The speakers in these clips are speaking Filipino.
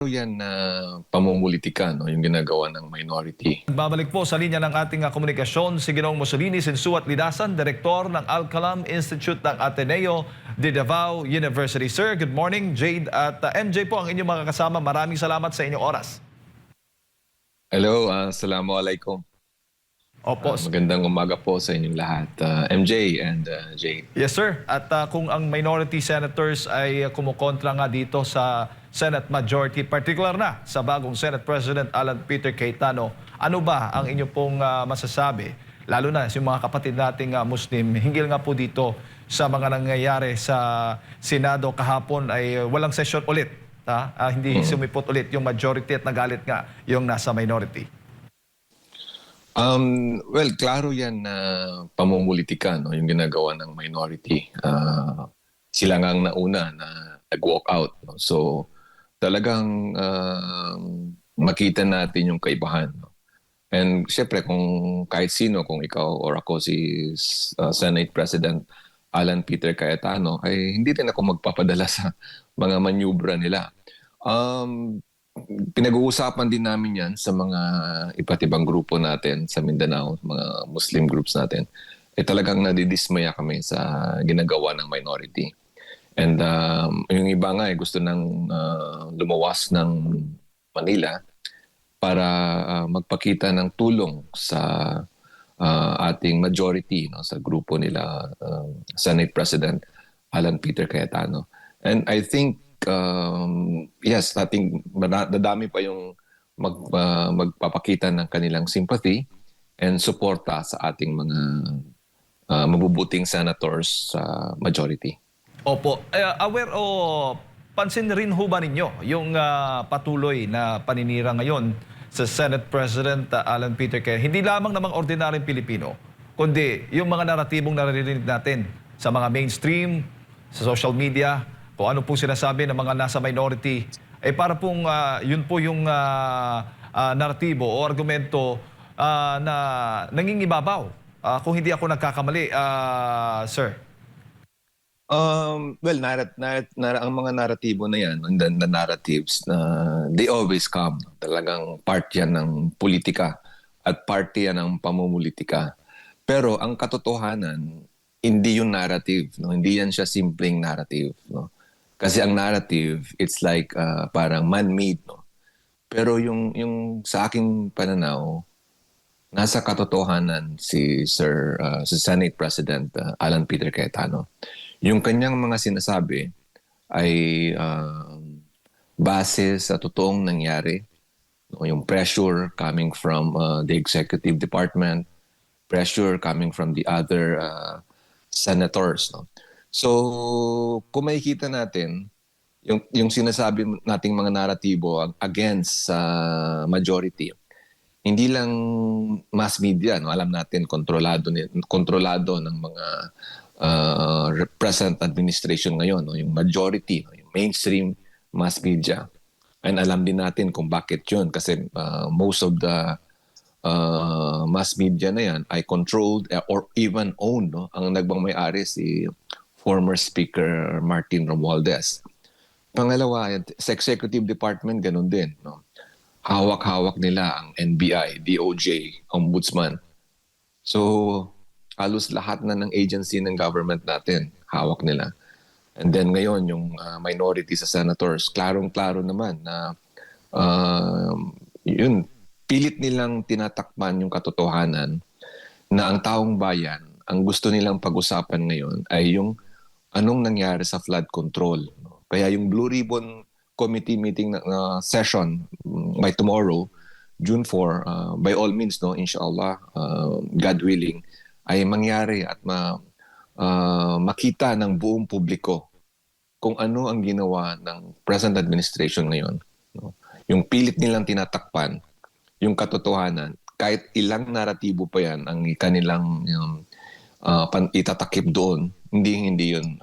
Yan na pamumulitika, no, yung ginagawa ng minority. Babalik po sa linya ng ating komunikasyon si Ginoong Mussolini Sinsuat Lidasan, Direktor ng Al-Kalam Institute ng Ateneo de Davao University. Sir, good morning. Jade at MJ po ang inyong mga kasama. Maraming salamat sa inyong oras. Hello, assalamualaikum. Opo. Magandang umaga po sa inyong lahat, MJ and Jade. Yes, sir. At kung ang minority senators ay kumukontra nga dito sa Senate Majority, particular na sa bagong Senate President Alan Peter Cayetano, ano ba ang inyong pong masasabi? Lalo na yung mga kapatid nating Muslim, hinggil nga po dito sa mga nangyayari sa Senado kahapon ay walang session ulit. Hindi sumipot ulit yung majority at nagalit nga yung nasa minority. Well, klaro yan na pamumulitika, no, yung ginagawa ng minority. Sila nga ang nauna na nag-walk out. No? So, talagang makita natin yung kaibahan. No? And syempre, kung kahit sino, kung ikaw or ako si Senate President Alan Peter Cayetano, ay hindi rin ako magpapadala sa mga manyubra nila. Pinag-uusapan din namin yan sa mga iba't ibang grupo natin sa Mindanao, mga Muslim groups natin. Talagang nadidismaya kami sa ginagawa ng minority. And yung iba nga gusto nang lumawas ng Manila para magpakita ng tulong sa ating majority, no, sa grupo nila Senate President Alan Peter Cayetano. And I think yes, ating dadami pa yung magpapakita ng kanilang sympathy and suporta sa ating mga mabubuting senators sa majority. Opo. Aware o pansin rin ho ba ninyo yung patuloy na paninira ngayon sa Senate President Alan Peter Cayetano? Hindi lamang namang ordinaryong Pilipino, kundi yung mga naratibong naririnig natin sa mga mainstream, sa social media, kung ano pong sinasabi ng mga nasa minority, para pong yun po yung naratibo o argumento na nangingibabaw. Kung hindi ako nagkakamali, sir. Well, ang mga naratibo na yan, the narratives, they always come. Talagang part yan ng politika at part yan ng pamumulitika. Pero ang katotohanan, hindi yung narrative. No? Hindi yan siya simpleng narrative. No? Kasi ang narrative, it's like parang man-made. No? Pero yung sa aking pananaw, nasa katotohanan si Senate President Alan Peter Cayetano. Yung kanyang mga sinasabi ay base sa totoong nangyari. No? Yung pressure coming from the executive department, pressure coming from the other senators. No? So, kung makikita natin, yung sinasabi nating mga naratibo against majority, hindi lang mass media, no? Alam natin kontrolado ng mga present administration ngayon, no? Yung majority, no? Yung mainstream mass media. And alam din natin kung bakit yun. Kasi most of the mass media na yan ay controlled or even owned. No? Ang nagbang-may-ari si former Speaker Martin Romualdez. Pangalawa, sa executive department, ganun din. No? Hawak-hawak nila ang NBI, DOJ, Ombudsman. So, halos lahat na ng agency ng government natin, hawak nila. And then ngayon, yung minority sa senators, klarong-klaro naman na yun, pilit nilang tinatakpan yung katotohanan na ang taong bayan, ang gusto nilang pag-usapan ngayon ay yung anong nangyari sa flood control. Kaya yung Blue Ribbon Committee meeting session by tomorrow, June 4, by all means, no, inshallah, God willing, ay mangyari at makita ng buong publiko kung ano ang ginawa ng present administration ngayon. No? Yung pilit nilang tinatakpan, yung katotohanan, kahit ilang naratibo pa yan ang kanilang itatakip doon, hindi yun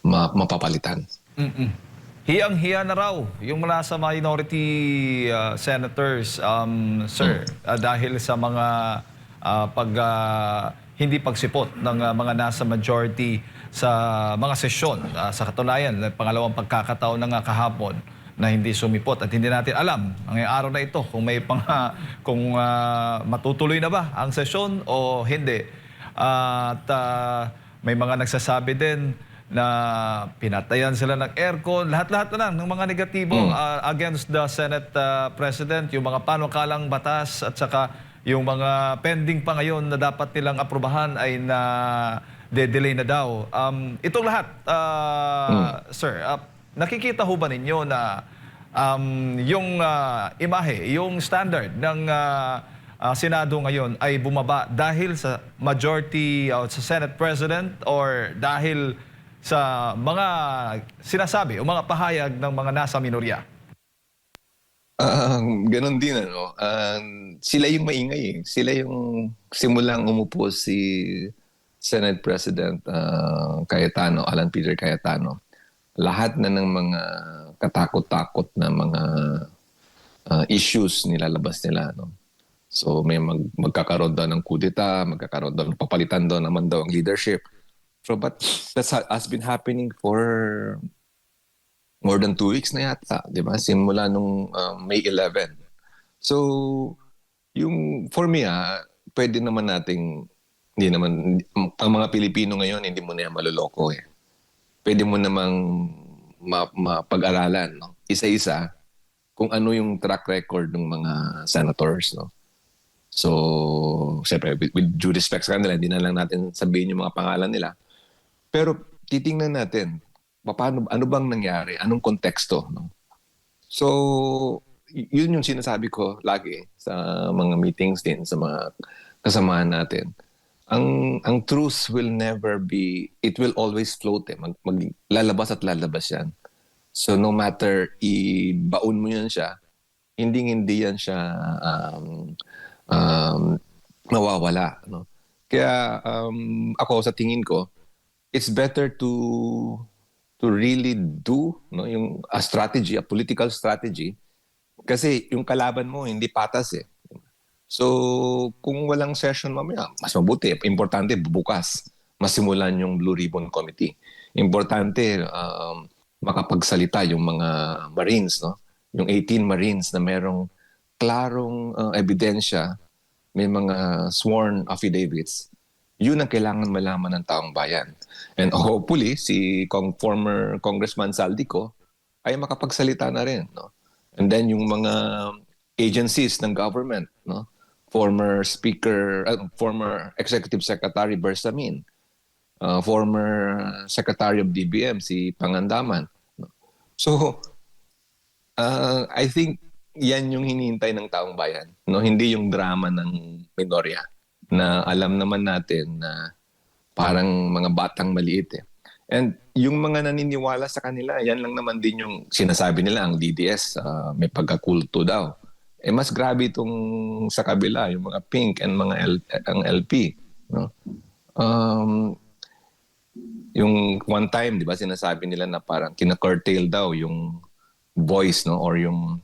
mapapalitan. Hiyang-hiya na raw yung mula sa minority senators, sir, dahil sa mga hindi pagsipot ng mga nasa majority. sa mga sesyon. Sa katunayan, pangalawang pagkakataon na nga kahapon na hindi sumipot at hindi natin alam ngayong araw na ito kung may kung matutuloy na ba ang sesyon o hindi. At may mga nagsasabi din na pinatayan sila ng aircon, lahat-lahat na lang ng mga negatibo against the Senate President, yung mga panukalang batas at saka yung mga pending pa ngayon na dapat nilang aprubahan ay na de-delay na daw. Itong lahat, sir, nakikita ho ba ninyo na yung imahe, yung standard ng Senado ngayon ay bumaba dahil sa majority sa Senate President or dahil sa mga sinasabi o mga pahayag ng mga nasa minorya? Ganon din, ano. Sila yung maingay eh. Sila yung simulang umupo si Senate President Cayetano, Alan Peter Cayetano. Lahat na ng mga katakot-takot na mga issues nilalabas nila, no. So may magkakaroon daw ng kudeta, magkakaroon daw, papalitan daw naman daw ang leadership. So but that has been happening for more than 2 weeks na yata, di ba? Simula nung May 11. So, for me, pwede naman nating, hindi naman, ang mga Pilipino ngayon, hindi mo na yan maluloko eh. Pwede mo namang mapag-aralan, no? Isa-isa, kung ano yung track record ng mga senators, no? So, siyempre, with due respect sa kanila, hindi na lang natin sabihin yung mga pangalan nila. Pero, titingnan natin, ano bang nangyari? Anong konteksto? No? So, yun yung sinasabi ko lagi sa mga meetings din, sa mga kasamahan natin. Ang truth will never be, it will always float eh. Lalabas at lalabas yan. So, no matter ibaon mo yan siya, hindi yan siya mawawala. No? Kaya ako sa tingin ko, it's better to really do, no, yung a strategy, a political strategy, kasi yung kalaban mo hindi patas eh. So kung walang session mamaya, mas mabuti, importante bukas masimulan yung Blue Ribbon Committee. Importante makapagsalita yung mga Marines, no, yung 18 Marines na merong klarong ebidensya, may mga sworn affidavits. Yun ang kailangan malaman ng taong bayan. And hopefully, si former Congressman Saldico ay makapagsalita na rin. No? And then yung mga agencies ng government, no? Former Executive Secretary Bersamin, former Secretary of DBM, si Pangandaman. No? So, I think yan yung hinihintay ng taong bayan. No? Hindi yung drama ng minorya na alam naman natin na parang mga batang maliit eh. And yung mga naniniwala sa kanila, yan lang naman din yung sinasabi nila, ang DDS may pagkakulto daw. Eh mas grabe itong sa kabila, yung mga pink and ang LP. No? Yung one time, di ba, sinasabi nila na parang kina-curtail daw yung voice, no, or yung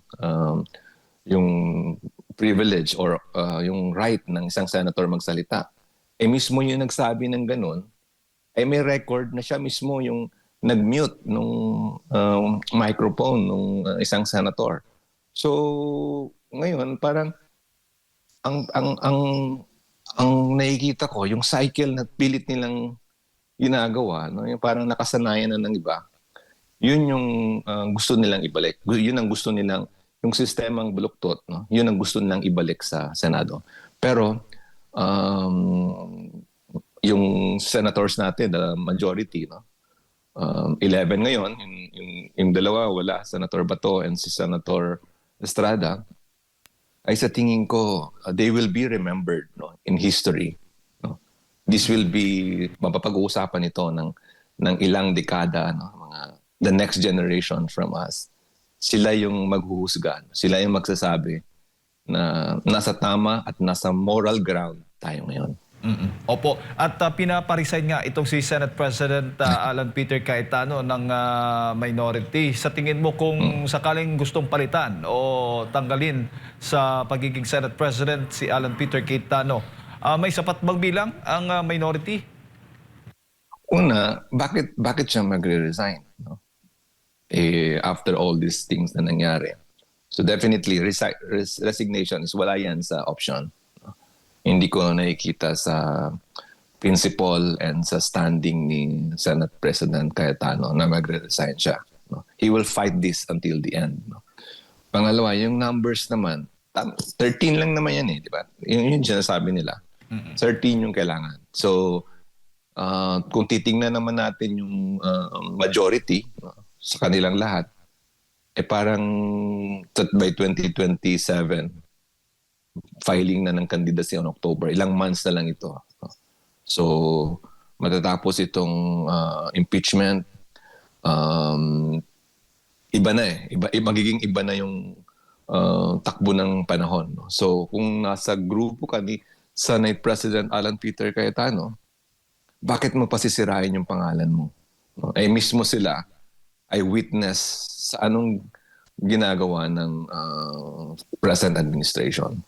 privilege or yung right ng isang senator magsalita. Eh mismo yung nagsabi ng ganun, ay may record na siya mismo yung nag-mute nung microphone nung isang senator. So ngayon parang ang nakikita ko yung cycle na pilit nilang ginagawa, no, yung parang nakasanayan na ng iba. Yun yung gusto nilang ibalik. Yun ang gusto nilang yung sistemang baluktot, no? Yun ang gusto nilang ibalik sa Senado. Pero yung senators natin, the majority, no? 11 ngayon, yung dalawa wala, Senator Bato and si Senator Estrada, ay sa tingin ko, they will be remembered, no, in history. No? This will be, mapapag-uusapan ito ng ilang dekada, no? The next generation from us. Sila yung maghuhusga. Sila yung magsasabi na nasa tama at nasa moral ground tayo ngayon. Opo. At pinaparesign nga itong si Senate President Alan Peter Cayetano ng minority. Sa tingin mo kung sakaling gustong palitan o tanggalin sa pagiging Senate President si Alan Peter Cayetano, may sapat bang bilang ang minority? Una, bakit siya magre-resign? No? After all these things na nangyari. So definitely, resignation is wala yan sa option. No? Hindi ko nakikita sa principle and sa standing ni Senate President Cayetano na magre-resign siya. No? He will fight this until the end. No? Pangalawa, yung numbers naman, 13 lang naman yan di ba? Yung sinasabi nila. 13 yung kailangan. So, kung titingnan naman natin yung majority sa kanilang lahat, parang by 2027, filing na ng candidacy on October. Ilang months na lang ito. So, matatapos itong impeachment, iba na magiging iba na yung takbo ng panahon. No? So, kung nasa grupo ka ni Senate President Alan Peter Cayetano, bakit mo pasisirain yung pangalan mo? No? Mismo sila ay witness sa anong ginagawa ng present administration.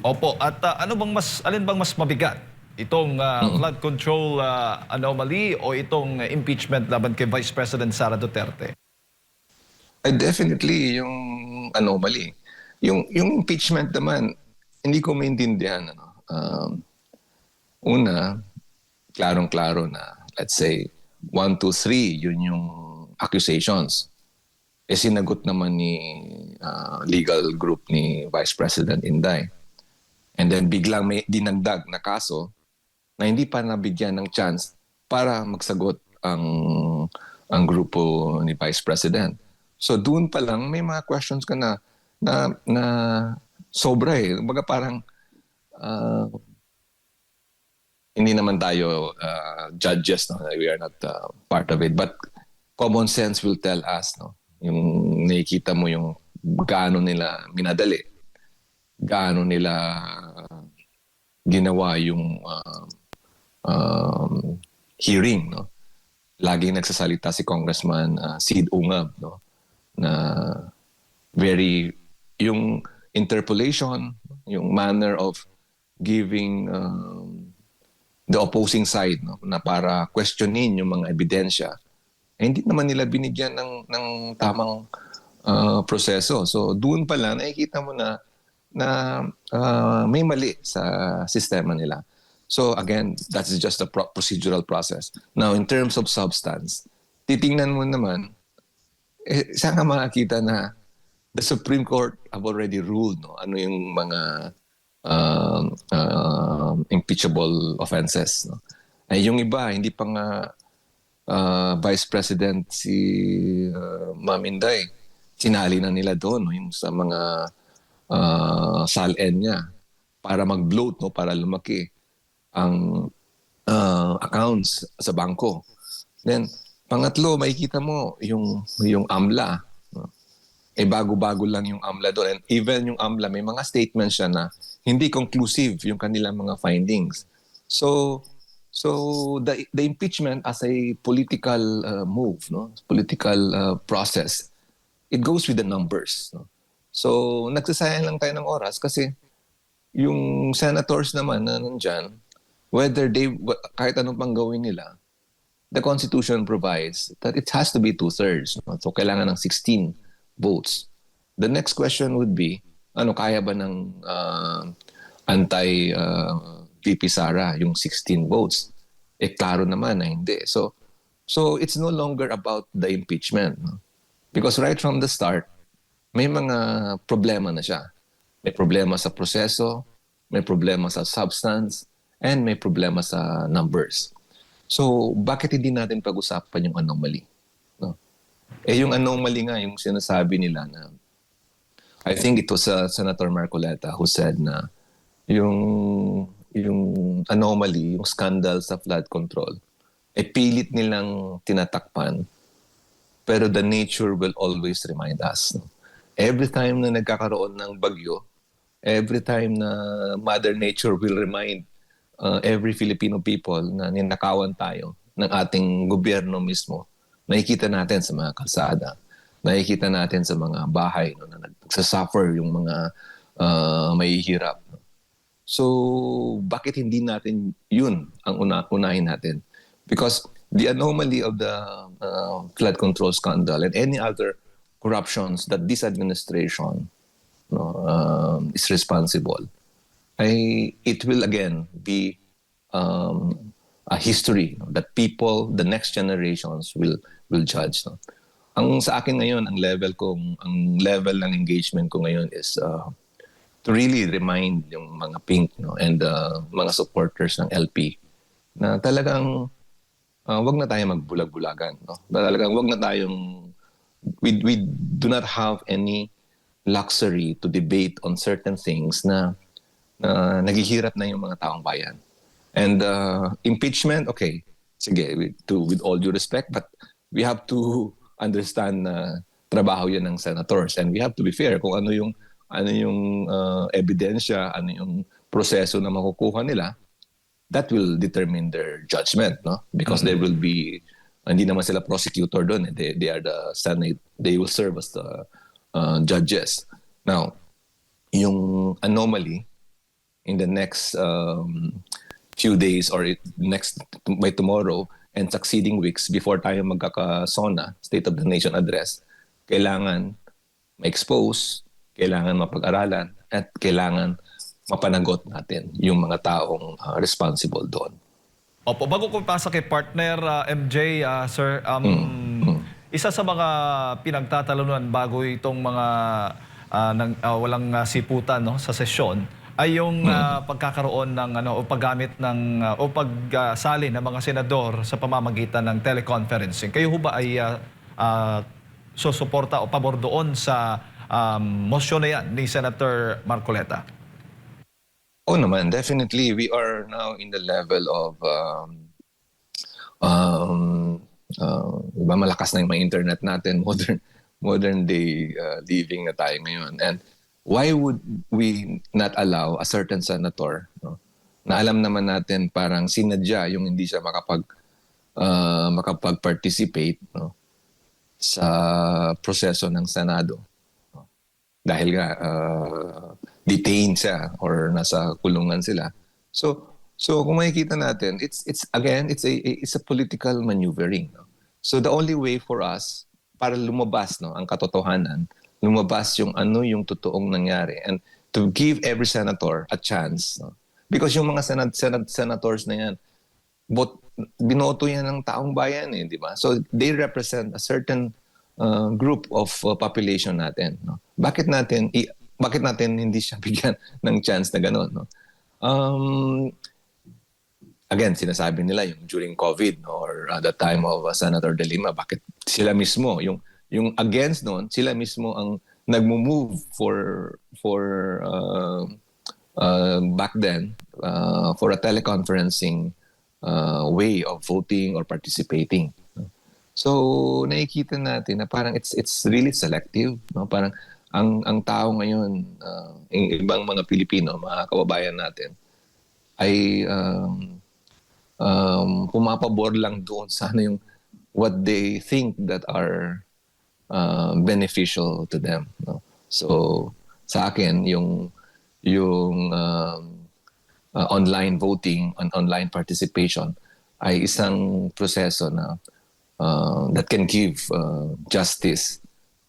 Opo. At alin bang mas mabigat? Itong flood control anomaly o itong impeachment laban kay Vice President Sara Duterte? Definitely yung anomaly. Yung impeachment naman, hindi ko maintindihan. Una, klarong-klaro na, let's say, 1, 2, 3, yun yung accusations. Sinagot naman ni legal group ni Vice President Inday. And then biglang may dinagdag na kaso na hindi pa nabigyan ng chance para magsagot ang grupo ni Vice President. So doon pa lang may mga questions ka na sobra Kumbaga parang hindi naman tayo judges, no? We are not part of it. But common sense will tell us, no? Yung nakikita mo yung gaano nila minadali, gaano nila ginawa yung hearing, no? Laging nagsasalita si Congressman Sid Ungab, no? Na yung interpolation, yung manner of giving the opposing side, no, na para questionin yung mga ebidensya, hindi naman nila binigyan ng tamang proseso. So doon pa lang nakikita mo na may mali sa sistema nila. So again, that's just a procedural process. Now in terms of substance, titingnan mo naman, saan ka makakita na the Supreme Court have already ruled, no, ano yung mga impeachable offenses. No? Yung iba, hindi pa nga Vice President si Ma'am Inday, sinali na nila doon, no? Yung sa mga SALN niya para mag-bloat, no? Para lumaki ang accounts sa bangko. Then, pangatlo, makikita mo yung AMLA. No? Bago-bago lang yung AMLA doon. And even yung AMLA, may mga statements siya na hindi conclusive yung kanilang mga findings. So the impeachment as a political move, no, political process, it goes with the numbers. No? So nagsasayang lang tayo ng oras kasi yung senators naman na nandyan, kahit anong pang gawin nila, the Constitution provides that it has to be 2/3. No? So kailangan ng 16 votes. The next question would be, kaya ba ng anti-VP Sara yung 16 votes? Klaro naman na hindi. So it's no longer about the impeachment. No? Because right from the start, may mga problema na siya. May problema sa proseso, may problema sa substance, and may problema sa numbers. So bakit hindi natin pag-usapan yung anomaly? No? Yung anomaly nga, yung sinasabi nila na I think it was Senator Marcoleta who said na yung anomaly, yung scandal sa flood control, pilit nilang tinatakpan, pero the nature will always remind us. No? Every time na nagkakaroon ng bagyo, every time na Mother Nature will remind every Filipino people na ninakawan tayo ng ating gobyerno mismo, nakikita natin sa mga kalsada, nakikita natin sa mga bahay, no, na nagsasuffer yung mga mahihirap. No? So bakit hindi natin yun ang unahin natin? Because the anomaly of the flood control scandal and any other corruptions that this administration is responsible, it will again be a history that people, the next generations will judge. No? Ang sa akin ngayon, ang level ng engagement ko ngayon is to really remind yung mga pink and mga supporters ng LP na talagang wag na tayong magbulag-bulagan. No? Talagang wag na tayong we do not have any luxury to debate on certain things na naghihirap na yung mga taong bayan. And impeachment, okay, sige, with all due respect, but we have to understand na trabaho yan ng senators and we have to be fair kung ano yung ebidensya, ano yung proseso na makukuha nila, that will determine their judgment, no? Because they will be, hindi naman sila prosecutor doon, they are the Senate, they will serve as the judges. Now, yung anomaly in the next few days or by tomorrow and succeeding weeks before tayo magkaka-SONA, State of the Nation Address, kailangan ma-expose, kailangan mapag-aralan, at kailangan mapanagot natin yung mga taong responsible doon. Opo, bago ko pasa kay partner MJ, sir, isa sa mga pinagtatalunan bago itong mga walang siputan sa sesyon ay yung pagkakaroon ng o paggamit ng o pagsali ng mga senador sa pamamagitan ng teleconferencing. Kayo ho ba ay susuporta o pabor doon sa motion na yan ni Senator Marcoleta? Oh naman, definitely we are now in the level of malakas na yung mga internet natin, modern day living na tayo ngayon. And why would we not allow a certain senator, na alam naman natin parang sinadya yung hindi siya makapag-participate sa proseso ng Senado. Dahil nga detained siya or nasa kulungan sila. So kung makikita natin, it's a political maneuvering. So the only way for us para lumabas ang katotohanan, lumabas yung totoong nangyari, and to give every senator a chance. Because yung mga senators na yan, binoto yan ng taong bayan, di ba? So they represent a certain group of population natin. Bakit natin hindi siya bigyan ng chance na gano'n? Again, sinasabi nila yung during COVID or at the time of Senator De Lima, bakit sila mismo, yung against noon, sila mismo ang nagmo-move for back then for a teleconferencing way of voting or participating. So nakikita natin na parang it's really selective, Parang ang tao ngayon, ibang mga Pilipino, mga kababayan natin, ay pumapabor lang doon sa yung what they think that are beneficial to them. So sa akin, yung online voting and online participation ay isang proseso na that can give justice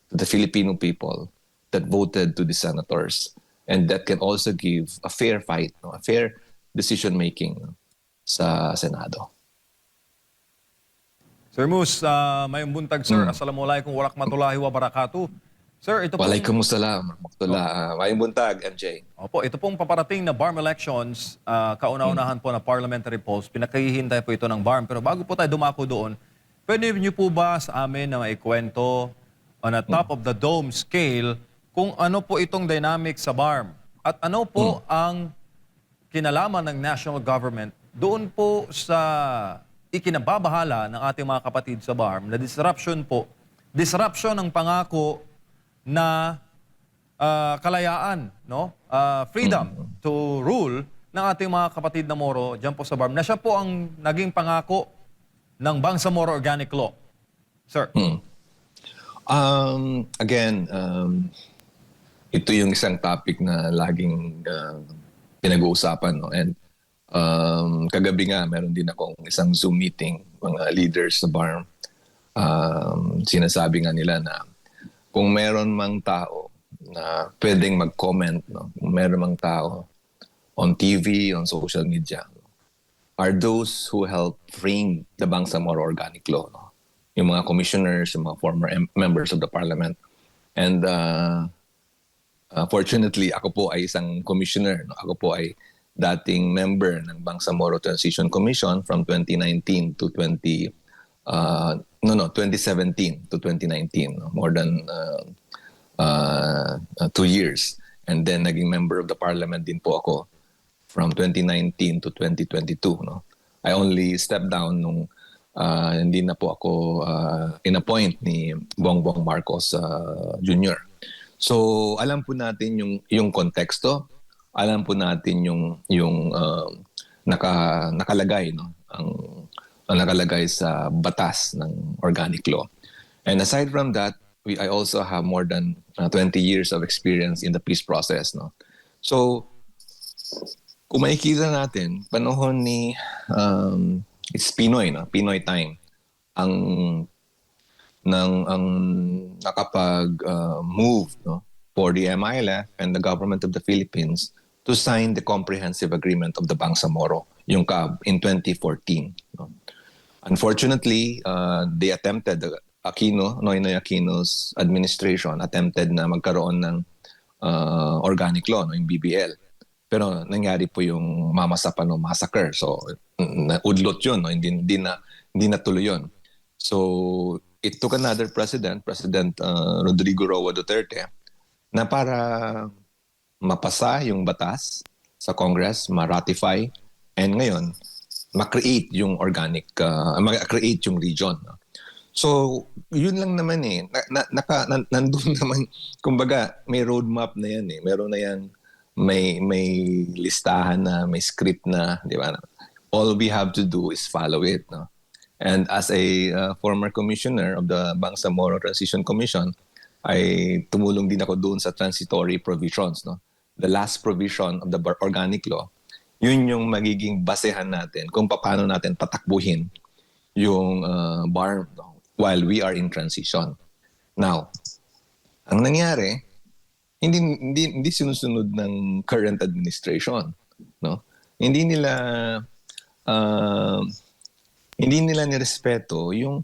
to the Filipino people that voted to the senators, and that can also give a fair fight, a fair decision making sa Senado. Sir Mus, mayong buntag sir. Assalamualaikum warahmatullahi wabarakatuh. Sir, ito pong... Waalaikumsalam. Mayong buntag, MJ. Opo, ito pong paparating na BARM elections, kauna-unahan po na parliamentary polls, pinakahihintay po ito ng BARM. Pero bago po tayo dumako doon, pwede niyo po ba sa amin na maikwento on a top of the dome scale kung ano po itong dynamic sa BARM? At ano po ang kinalaman ng national government doon po sa ikinababahala ng ating mga kapatid sa BARM na disruption ng pangako na kalayaan, freedom to rule ng ating mga kapatid na Moro dyan po sa BARM, na siya po ang naging pangako ng Bangsamoro Organic Law. Sir. Again, ito yung isang topic na laging pinag-uusapan. No? And kagabi nga, meron din akong isang Zoom meeting, mga leaders sa BARM. Sinasabi nga nila na kung meron mang tao na pwedeng mag-comment, no? Kung meron mang tao on TV, on social media, are those who help frame the Bangsamoro Organic Law. No? Yung mga commissioners, yung mga former members of the parliament. And fortunately, ako po ay isang commissioner. No? Ako po ay dating member ng Bangsamoro Transition Commission from 2019 to 2017 to 2019. No? More than 2 years. And then naging member of the parliament din po ako from 2019 to 2022. No? I only stepped down nung hindi na po ako in-appoint ni Bongbong Marcos Jr. So alam po natin yung konteksto, alam po natin yung nakalagay, no, ang nakalagay sa batas ng organic law. And aside from that, I also have more than 20 years of experience in the peace process, no. So kung makikita natin, panahon ni it's Pinoy, no, Pinoy time ang nakapag move, no, for the MILF and the government of the Philippines to sign the comprehensive agreement of the Bangsamoro, yung CAB, in 2014. No? Unfortunately, they attempted, Noynoy Aquino's administration attempted na magkaroon ng organic law, no, yung BBL. Pero nangyari po yung Mama Sapano massacre. So, udlot yun, no? Hindi na tuloy yun. So, it took another president, President Rodrigo Roa Duterte, na para mapasa yung batas sa Congress, ma-ratify, and ngayon, ma-create yung organic, ma-create yung region. So, yun lang naman eh. Nandun naman, kumbaga, may roadmap na yan eh. Meron na yan, may listahan na, may script na, di ba? All we have to do is follow it. No? And as a former commissioner of the Bangsamoro Transition Commission, ay tumulong din ako doon sa transitory provisions. No? The last provision of the organic law, yun yung magiging basehan natin kung paano natin patakbuhin yung BARM, no? While we are in transition. Now, ang nangyari, hindi sinusunod ng current administration, no? Hindi nila nirespeto yung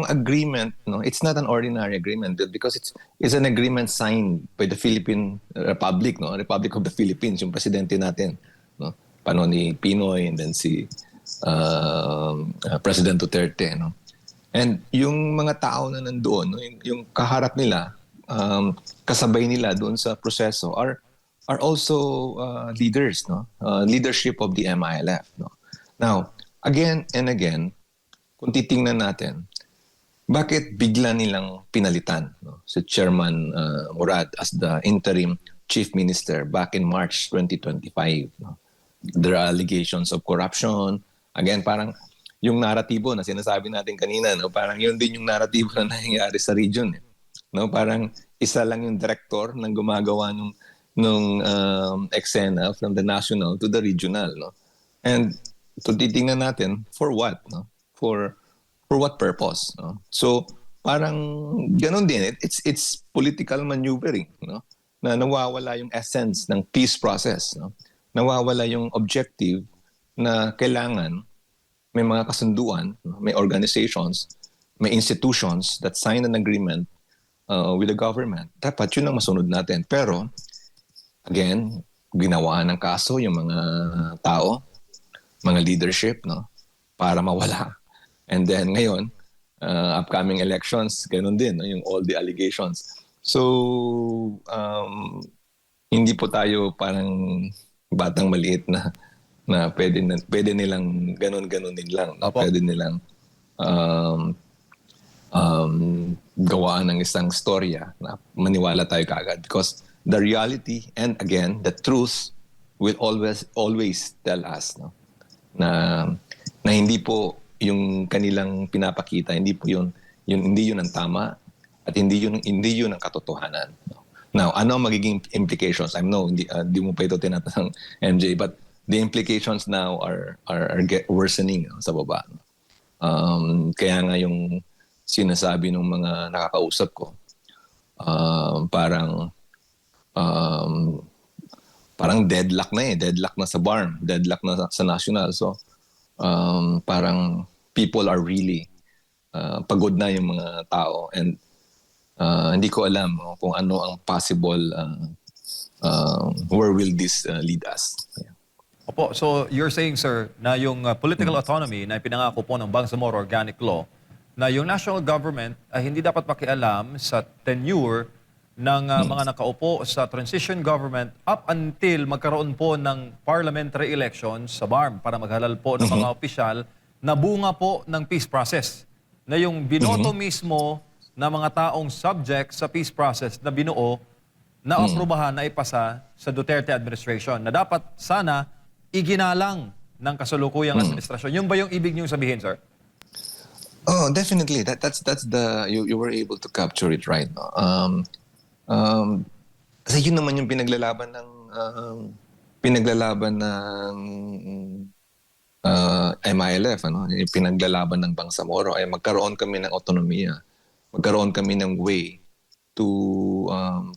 agreement, no. It's not an ordinary agreement because it's an agreement signed by the Philippine Republic, no, Republic of the Philippines, yung presidente natin, no. Paano ni Pinoy and then si President Duterte, no. And yung mga tao na nandoon, no, yung kaharap nila, kasabay nila doon sa proseso are also leaders, no, leadership of the MILF, no. Now, again and again, kung titingnan natin, bakit bigla nilang pinalitan, no, si Chairman Murad as the interim chief minister back in March 2025? No? There are allegations of corruption. Again, parang yung naratibo na sinasabi natin kanina, no, parang yun din yung naratibo na nangyayari sa region. Eh. No, parang isa lang yung director ng gumagawa nung eksena from the national to the regional. No? And kung titingnan natin, for what? No? For what purpose? No? So, parang ganun din. It's political maneuvering. No? Na nawawala yung essence ng peace process. No? Nawawala yung objective na kailangan may mga kasunduan, no? May organizations, may institutions that sign an agreement with the government. Dapat yun ang masunod natin. Pero, again, ginawa ng kaso yung mga tao, mga leadership, no? Para mawala. And then ngayon, upcoming elections, ganun din, no? Yung all the allegations. So, hindi po tayo parang batang maliit na pwede nilang ganun din lang. No? Pwede nilang gawaan ng isang storya na maniwala tayo kaagad. Because the reality and again, the truth will always tell us, no? na hindi po yung kanilang pinapakita, hindi yun ang tama at hindi yun ang katotohanan. No? Now, ano ang magiging implications? I know hindi mo pa ito tinatanong, MJ, but the implications now are worsening sa baba. Kaya nga yung sinasabi ng mga nakakausap ko, parang deadlock na deadlock na sa BARM, deadlock na sa national. So parang people are really pagod na yung mga tao, and hindi ko alam kung ano ang possible, where will this lead us. Opo, so you're saying, sir, na yung political autonomy na ipinangako po ng Bangsamoro Organic Law, na yung national government ay hindi dapat makialam sa tenure ng mga nakaupo sa transition government up until magkaroon po ng parliamentary elections sa BARM para maghalal po ng mga opisyal na bunga po ng peace process. Na yung binoto mismo na mga taong subject sa peace process na binuo, na aprubahan na ipasa sa Duterte administration, na dapat sana iginalang ng kasalukuyang administrasyon. Yun ba yung ibig niyong sabihin, sir? Oh, definitely. That's the you were able to capture it right. No? Kasi yun naman yung pinaglalaban ng MILF, ano? Yung pinaglalaban ng Bangsamoro ay magkaroon kami ng autonomiya. Magkaroon kami ng way to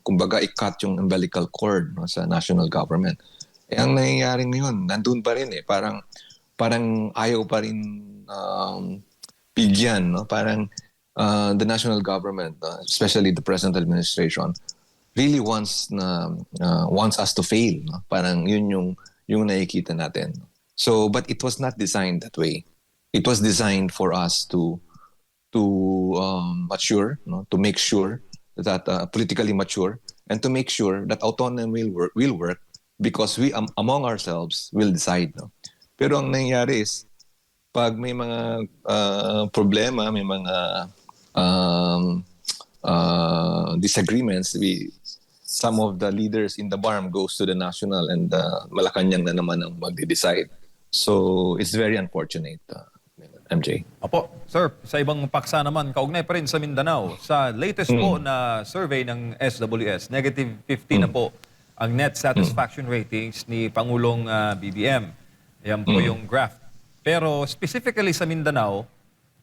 kumbaga i-cut yung umbilical cord, no, sa national government. Ang nangyayari ngayon, nandun pa rin parang ayaw pa rin bigyan, no? Parang the national government, especially the present administration, really wants us to fail, no? Parang yun yung nakikita natin. So, but it was not designed that way. It was designed for us to mature, no? To make sure that politically mature, and to make sure that autonomy will work because we among ourselves will decide, no? Pero ang nangyayari is pag may mga problema, may mga disagreements, some of the leaders in the BARM goes to the national, and Malacanang na naman ang magde-decide. So it's very unfortunate, MJ. Opo, sir, sa ibang paksa naman, kaugnay pa rin sa Mindanao, sa latest po na survey ng SWS, negative 50 na po ang net satisfaction ratings ni Pangulong BBM. Yan po yung graph. Pero specifically sa Mindanao,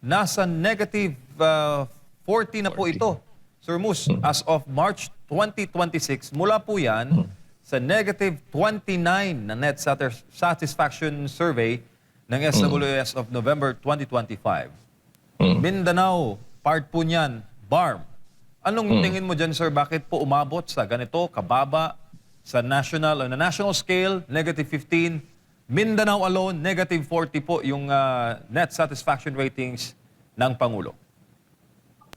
nasa negative 40 na po ito. Sir Mus, as of March 2026, mula po yan sa negative 29 na net satisfaction survey ng SWS of November 2025. Mindanao, part po niyan, BARM. Anong tingin mo dyan, sir? Bakit po umabot sa ganito, kababa, sa national, on a national scale, negative 15, Mindanao alone, negative 40 po yung net satisfaction ratings ng Pangulo?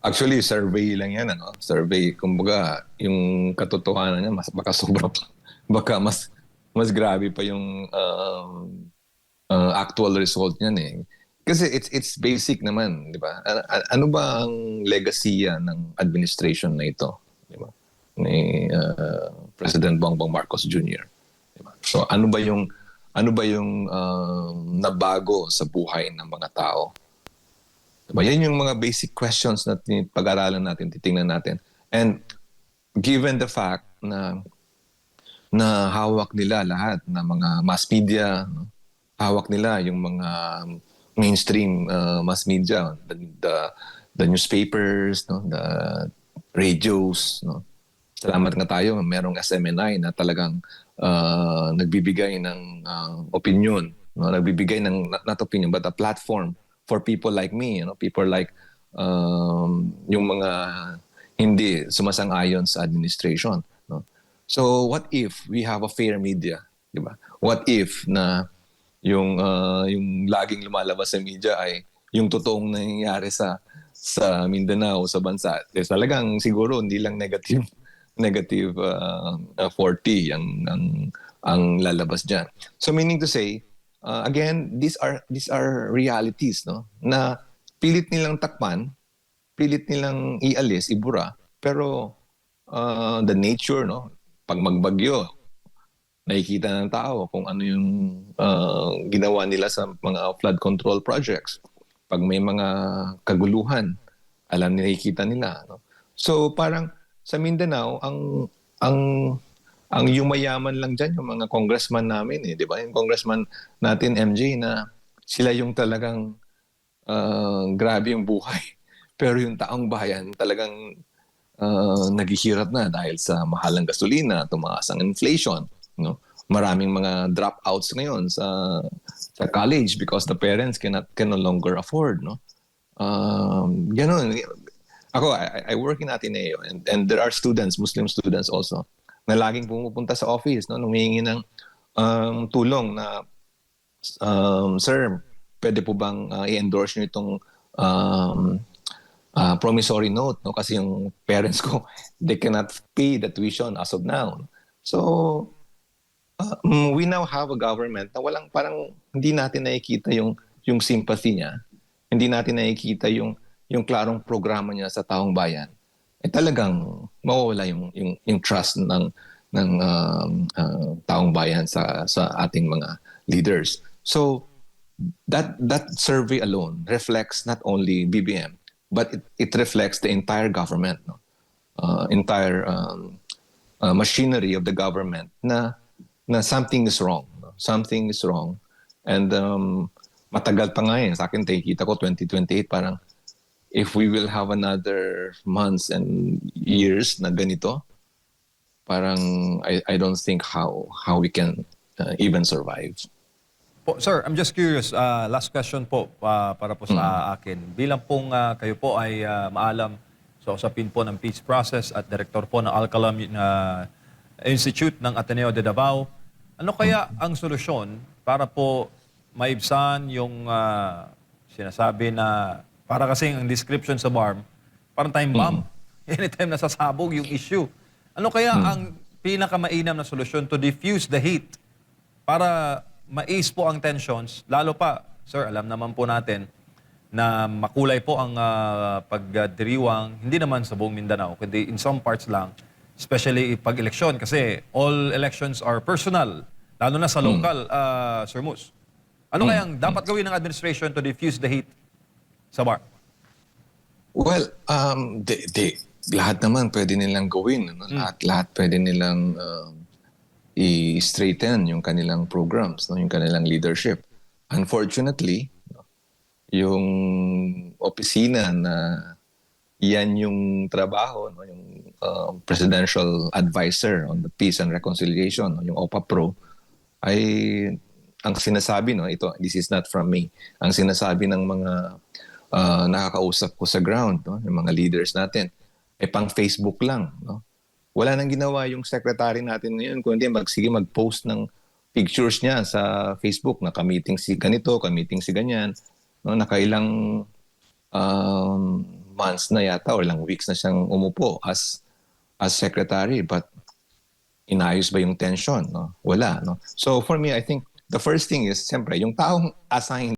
Actually, survey lang yan, ano? Survey, kumbaga, yung katotohanan niya, baka sobra pa. Baka mas grabe pa yung actual result niyan eh. Kasi it's basic naman, di ba? Ano ba ang legacy ng administration na ito, di ba? Ni President Bongbong Marcos Jr. Diba? So ano ba yung nabago sa buhay ng mga tao? Diba? Yan yung mga basic questions na pag-aralan natin, titingnan natin. And given the fact na hawak nila lahat ng mga mass media, no? Hawak nila yung mga mainstream mass media, the newspapers, no? The radios, no? Salamat nga tayo, merong SMNI na talagang nagbibigay ng opinion, no? Nagbibigay ng not opinion but a platform for people like me, you know, people like yung mga hindi sumasang-ayon sa administration, no? So what if we have a fair media, di ba? What if na yung laging lumalabas sa media ay yung totoong nangyayari sa Mindanao, sa bansa. Talagang siguro hindi lang negative 40 ang lalabas diyan. So meaning to say, again, these are realities, no? Na pilit nilang takpan, pilit nilang ialis, ibura, pero the nature, no? Pag magbagyo, nakikita ng tao kung ano yung ginawa nila sa mga flood control projects. Pag may mga kaguluhan, nakikita nila, no? So parang sa Mindanao, ang ang yumayaman lang diyan yung mga congressman namin eh, 'di ba? Yung congressman natin MJ na sila yung talagang grabe yung buhay. Pero yung taong bayan talagang naghihirap na dahil sa mahal ng gasolina, tumaas ang inflation, no? Maraming mga dropouts ngayon sa college because the parents can no longer afford, no? Ganun. Ako, I work in Ateneo and there are students, Muslim students also, na laging pumupunta sa office, no? Humihingi ng tulong na, sir, pwede po bang i-endorse nyo itong promissory note, no? Kasi yung parents ko, they cannot pay the tuition as of now. So, we now have a government na parang hindi natin nakikita yung sympathy niya. Hindi natin nakikita yung klarong programa niya sa taong bayan. Eh talagang mawawala yung trust ng taong bayan sa ating mga leaders. So, that survey alone reflects not only BBM, but it reflects the entire government, no? Entire machinery of the government na something is wrong, no? Something is wrong. And matagal pa nga sa akin nakikita ko 2028 parang if we will have another months and years na ganito, parang I don't think how we can even survive. Po, sir, I'm just curious. Last question po para po sa akin. Bilang pong kayo po ay maalam sa usapin po ng peace process at director po ng Al-Qalam Institute ng Ateneo de Davao, ano kaya ang solusyon para po maibsan yung sinasabi na para kasing ang description sa BARM, parang time bomb. Anytime nasasabog yung issue. Ano kaya ang pinakamainam na solusyon to diffuse the heat para mais po ang tensions, lalo pa, sir, alam naman po natin na makulay po ang pagdiriwang, hindi naman sa buong Mindanao, kundi in some parts lang, especially pag-eleksyon, kasi all elections are personal, lalo na sa local, Sir Mus. Ano kayang dapat gawin ng administration to diffuse the heat sa BARM? Well, lahat naman pwede nilang gawin. No? Lahat pwede nilang i-straighten yung kanilang programs, no? Yung kanilang leadership. Unfortunately, no? Yung opisina na yan yung trabaho, no? Yung Presidential Advisor on the Peace and Reconciliation, no? Yung OPA-PRO, ay ang sinasabi, no? Ito, this is not from me. Ang sinasabi ng mga nakakausap ko sa ground, no? Yung mga leaders natin, ay pang Facebook lang, no? Wala nang ginawa yung secretary natin ngayon, kundi mag-post ng pictures niya sa Facebook na ka-meeting si ganito, ka-meeting si ganyan. No, nakailang months na yata or ilang weeks na siyang umupo as secretary, but inayos ba yung tension? No? Wala. No? So for me, I think the first thing is, siyempre, yung taong assigned